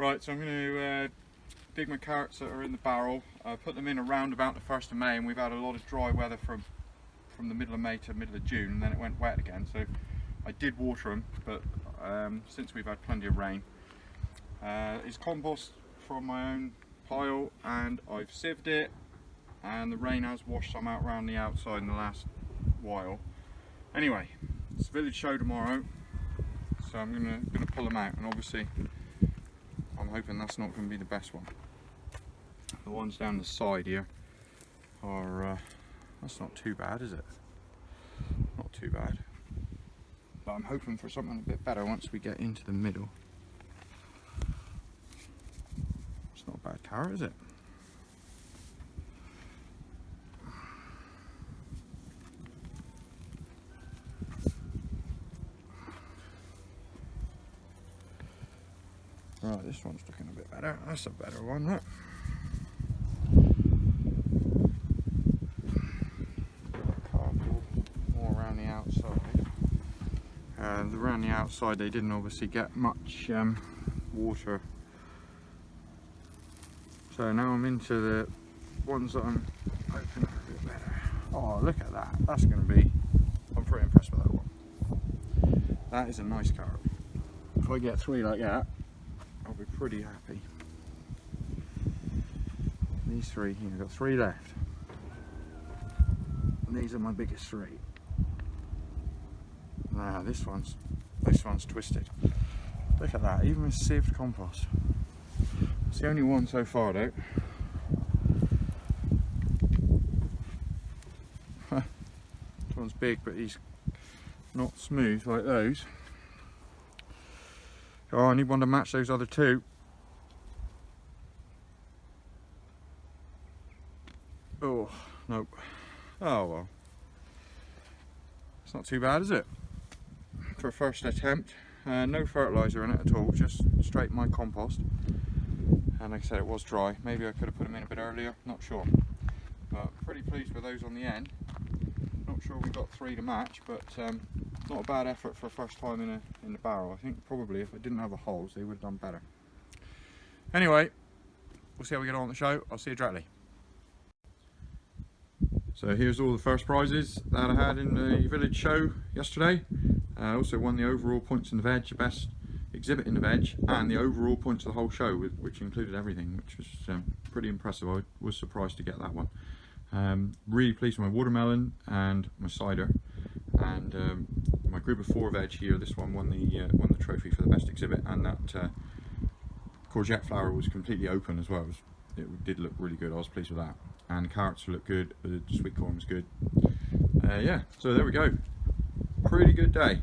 Right, so I'm going to dig my carrots that are in the barrel. I put them in around about the 1st of May, and we've had a lot of dry weather from the middle of May to middle of June, and then it went wet again. So I did water them, but since we've had plenty of rain, it's compost from my own pile, and I've sieved it, and the rain has washed some out around the outside in the last while. Anyway, it's a village show tomorrow, so I'm gonna pull them out, and obviously I'm hoping that's not going to be the best one. The ones down the side here are that's not too bad, is it? Not too bad, but I'm hoping for something a bit better once we get into the middle. It's not a bad carrot, is it? Right, this one's looking a bit better. That's a better one, look. Cardboard, more around the outside. Around the outside they didn't obviously get much water. So now I'm into the ones that I'm hoping are a bit better. Oh, look at that. That's going to be... I'm pretty impressed with that one. That is a nice carrot. If I get 3 like that, I'll be pretty happy. These 3 here, I've got 3 left. And these are my biggest 3. Now this one's twisted. Look at that, even with sieved compost. It's the only one so far though. This one's big, but he's not smooth like those. Oh, I need one to match those other 2. Oh, nope. Oh well. It's not too bad, is it? For a first attempt. No fertiliser in it at all, just straight my compost. And like I said, it was dry. Maybe I could have put them in a bit earlier, not sure. But pretty pleased with those on the end. Not sure we got 3 to match, but not a bad effort for a first time in the barrel. I think probably if it didn't have the holes, they would have done better. Anyway, we'll see how we get on the show. I'll see you directly. So here's all the first prizes that I had in the village show yesterday. I also won the overall points in the veg, best exhibit in the veg, and the overall points of the whole show, which included everything, which was pretty impressive. I was surprised to get that one. Really pleased with my watermelon and my cider, and my group of 4 veg here. This one won the trophy for the best exhibit, and that courgette flower was completely open as well. It did look really good. I was pleased with that, and carrots looked good. The sweet corn was good. Yeah, so there we go. Pretty good day.